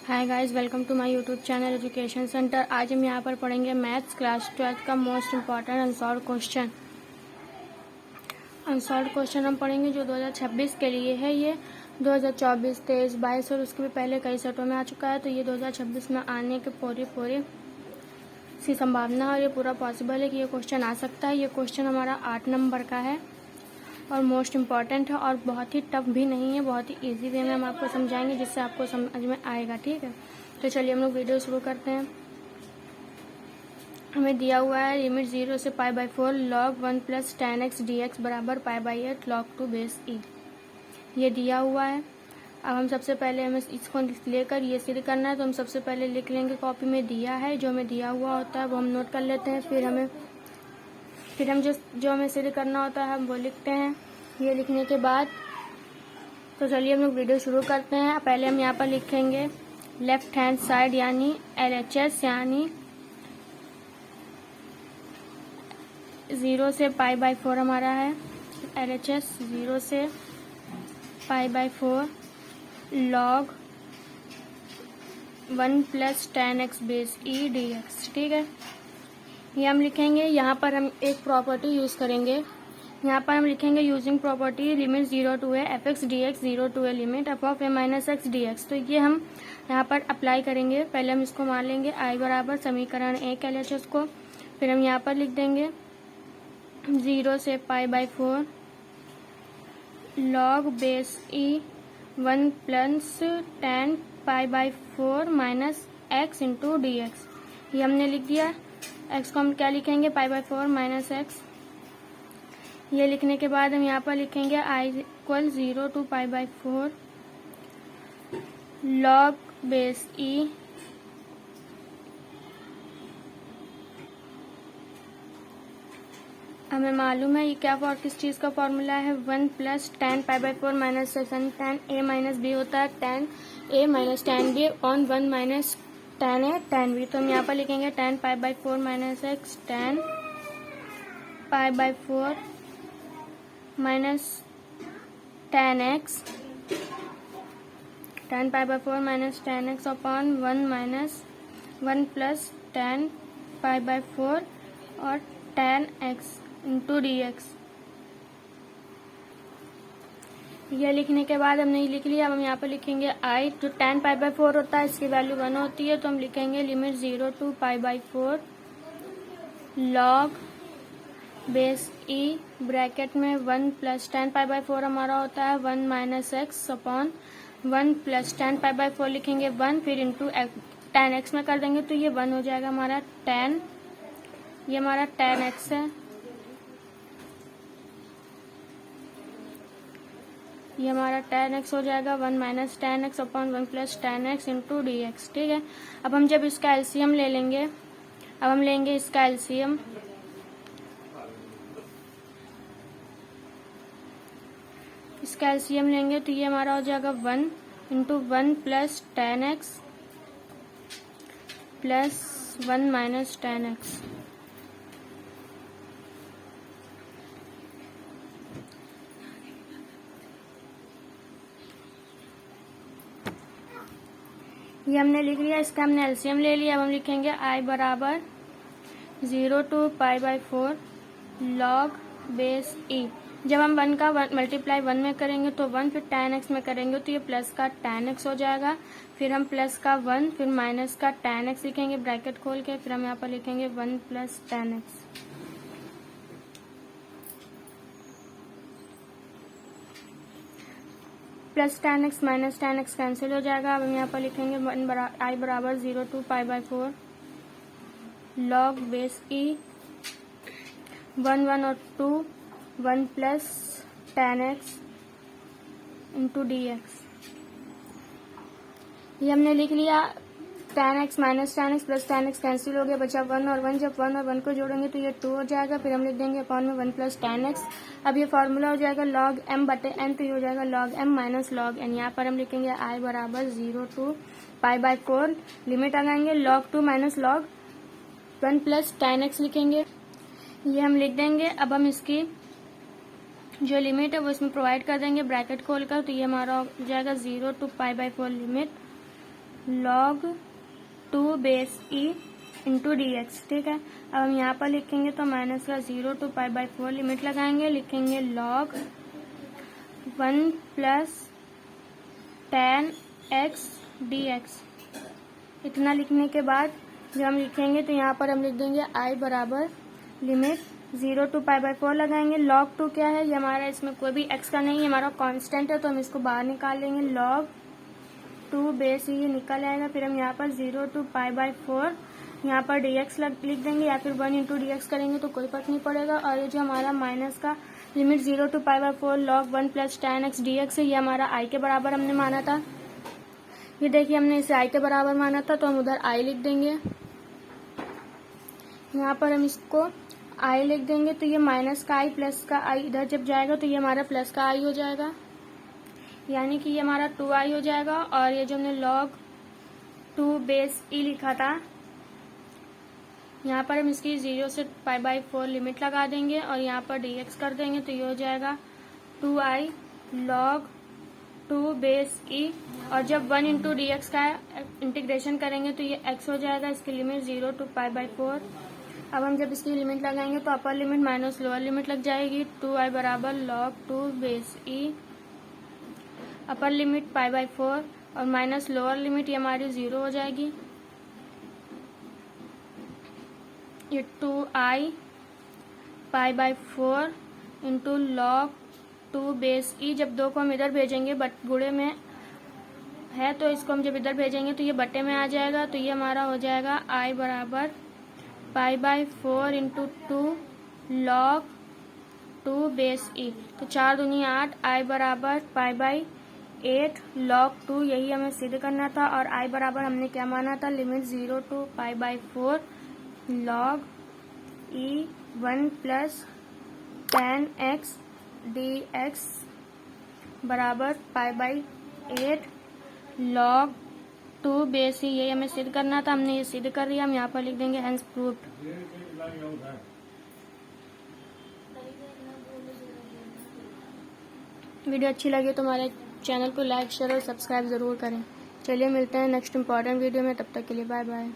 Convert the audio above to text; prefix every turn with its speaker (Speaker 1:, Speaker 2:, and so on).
Speaker 1: Hi guys, welcome to my YouTube channel education centre. आज हम यहाँ पर पढ़ेंगे मैथ्स क्लास 12 का most important unsolved question. Unsolved question हम पढ़ेंगे जो 2026 के लिए है। ये 2024, 23, 22 और उसके भी पहले कई सेटों में आ चुका है, तो ये 2026 में आने के पूरी सी संभावना है और ये पूरा पॉसिबल है कि ये क्वेश्चन आ सकता है। ये क्वेश्चन हमारा 8 नंबर का है और मोस्ट इम्पॉर्टेंट है और बहुत ही टफ भी नहीं है, बहुत ही इजी वे में हम आपको समझाएंगे जिससे आपको समझ में आएगा। ठीक है, तो चलिए हम लोग वीडियो शुरू करते हैं। हमें दिया हुआ है लिमिट 0 से π/4 log 1 + tan x dx बराबर π/8 log 2 बेस e। ये दिया हुआ है। अब हम सबसे पहले हमें इसको लेकर ये सिद्ध करना है, तो हम सबसे पहले लिख लेंगे कॉपी में दिया है, जो हमें दिया हुआ होता है वो हम नोट कर लेते हैं। फिर हम जो हमें सिद्ध करना होता है हम वो लिखते हैं। ये लिखने के बाद तो चलिए हम लोग वीडियो शुरू करते हैं। पहले हम यहाँ पर लिखेंगे लेफ्ट हैंड साइड यानी LHS यानी 0 से π/4 हमारा है। LHS 0 से π/4 log 1 + tan x base e dx। ठीक है, ये हम लिखेंगे। यहाँ पर हम एक प्रॉपर्टी यूज़ करेंगे। यहाँ पर हम लिखेंगे using property limit 0 to a f(x) dx 0 to a limit f(a - x) dx। तो ये हम यहाँ पर अप्लाई करेंगे। पहले हम इसको मान लेंगे I बराबर समीकरण 1 LHS को। फिर हम यहाँ पर लिख देंगे 0 से π/4 log base e 1 + tan π/4 - x into dx। ये हमने लिख दिया। x को हम क्या लिखेंगे π/4 - x। ये लिखने के बाद हम यहाँ पर लिखेंगे I = 0 to π/4 log base e हमें मालूम है ये क्या किस चीज़ का फॉर्मूला है 1 + tan π/4 - x यानी tan a - b होता है tan a - tan b on 1 - tan a tan b। तो हम यहाँ पर लिखेंगे tan π/4 - x tan π/4 tan x tan π/4 tan x upon 1 + tan π/4 और tan x इंटू dx। यह लिखने के बाद हमने लिख लिया। अब हम यहाँ पर लिखेंगे I जो tan π/4 होता है इसकी वैल्यू 1 होती है, तो हम लिखेंगे limit 0 to π/4 log base e bracket में 1 + tan π/4 हमारा होता है 1 - x अपॉन 1 + tan π/4 लिखेंगे 1 फिर इंटू tan x में कर देंगे तो ये 1 हो जाएगा हमारा tan। ये हमारा tan x है। ये हमारा tan x हो जाएगा 1 - tan x upon 1 + tan x into dx। ठीक है, अब हम जब इसका एलसीएम ले लेंगे, अब हम लेंगे इसका एलसीएम। इसका एलसीएम लेंगे तो ये हमारा हो जाएगा 1 into 1 + tan x plus 1 - tan x। ये हमने लिख लिया। इसका हमने एलसीएम ले लिया। अब हम लिखेंगे I बराबर 0 to π/4 log बेस e। जब हम 1 का मल्टीप्लाई 1 में करेंगे तो 1 फिर tan x में करेंगे तो ये प्लस का tan x हो जाएगा। फिर हम प्लस का 1 फिर माइनस का tan x लिखेंगे ब्रैकेट खोल के। फिर हम यहाँ पर लिखेंगे 1 + tan x। Plus tan x minus tan x cancel हो जाएगा। अब हम यहाँ पर लिखेंगे I बराबर 0 to π/4 log बेस e 1 1 और 2 1 + tan x इंटू dx। ये हमने लिख लिया। tan x minus tan x plus tan x cancel हो गया, बचा 1 और 1। जब 1 और 1 को जोड़ेंगे तो ये 2 हो जाएगा। फिर हम लिख देंगे अपॉन में 1 + tan x। अब ये फार्मूला हो जाएगा log m/n, तो ये हो जाएगा log m - log n। यहाँ पर हम लिखेंगे I बराबर 0 to π/4 लिमिट लगाएंगे log 2 - log 1 + tan x लिखेंगे। ये हम लिख देंगे। अब हम इसकी जो लिमिट है वो इसमें प्रोवाइड कर देंगे ब्रैकेट खोलकर। तो ये हमारा हो जाएगा 0 to π/4 limit log 2 base e into d x. ठीक है, अब हम यहाँ पर लिखेंगे तो माइनस का 0 to π/4 लिमिट लगाएंगे, लिखेंगे log 1 plus tan x dx। इतना लिखने के बाद जब हम लिखेंगे तो यहाँ पर हम लिख देंगे i बराबर लिमिट 0 to π/4 लगाएंगे। log 2 क्या है, ये हमारा इसमें कोई भी x का नहीं है, हमारा कांस्टेंट है, तो हम इसको बाहर निकाल लेंगे। log 2 बेस ये निकल आएगा। फिर हम यहाँ पर 0 to π/4 यहाँ पर dx लिख देंगे, या फिर 1 इंटू dx करेंगे तो कोई फर्क नहीं पड़ेगा। और ये जो हमारा माइनस का limit 0 to π/4 log 1 plus tan x dx है, ये हमारा i के बराबर हमने माना था। ये देखिए हमने इसे i के बराबर माना था, तो हम उधर i लिख देंगे। यहाँ पर हम इसको i लिख देंगे, तो ये माइनस का i प्लस का i इधर जब जाएगा तो ये हमारा प्लस का i हो जाएगा, यानी कि ये हमारा 2i हो जाएगा। और ये जो हमने log 2 बेस e लिखा था, यहाँ पर हम इसकी 0 से π/4 लिमिट लगा देंगे और यहाँ पर dx कर देंगे, तो ये हो जाएगा 2i log 2 बेस e। और जब 1 इंटू dx का इंटीग्रेशन करेंगे तो ये x हो जाएगा, इसकी लिमिट 0 to π/4। अब हम जब इसकी लिमिट लगाएंगे तो upper limit minus lower limit लग जाएगी। 2i बराबर log 2 base e, upper limit π/4 और माइनस लोअर लिमिट ये हमारी 0 हो जाएगी। ये 2i π/4 into log 2 base e। जब 2 को हम इधर भेजेंगे, बट गुणे में है तो इसको हम जब इधर भेजेंगे तो ये बटे में आ जाएगा, तो ये हमारा हो जाएगा i बराबर π/4 इंटू 2 log 2 बेस e। तो 4 दूनी 8, i बराबर π/8 log 2, यही हमें सिद्ध करना था। और i बराबर हमने क्या माना था, limit 0 to π/4 log e 1 plus tan x dx बराबर π/8 log 2 बेस ही, यही हमें सिद्ध करना था, हमने ये सिद्ध कर दिया। हम यहाँ पर लिख देंगे हेंस प्रूव्ड। वीडियो अच्छी लगी तो हमारे चैनल को लाइक शेयर और सब्सक्राइब ज़रूर करें। चलिए मिलते हैं नेक्स्ट इंपॉर्टेंट वीडियो में, तब तक के लिए बाय बाय।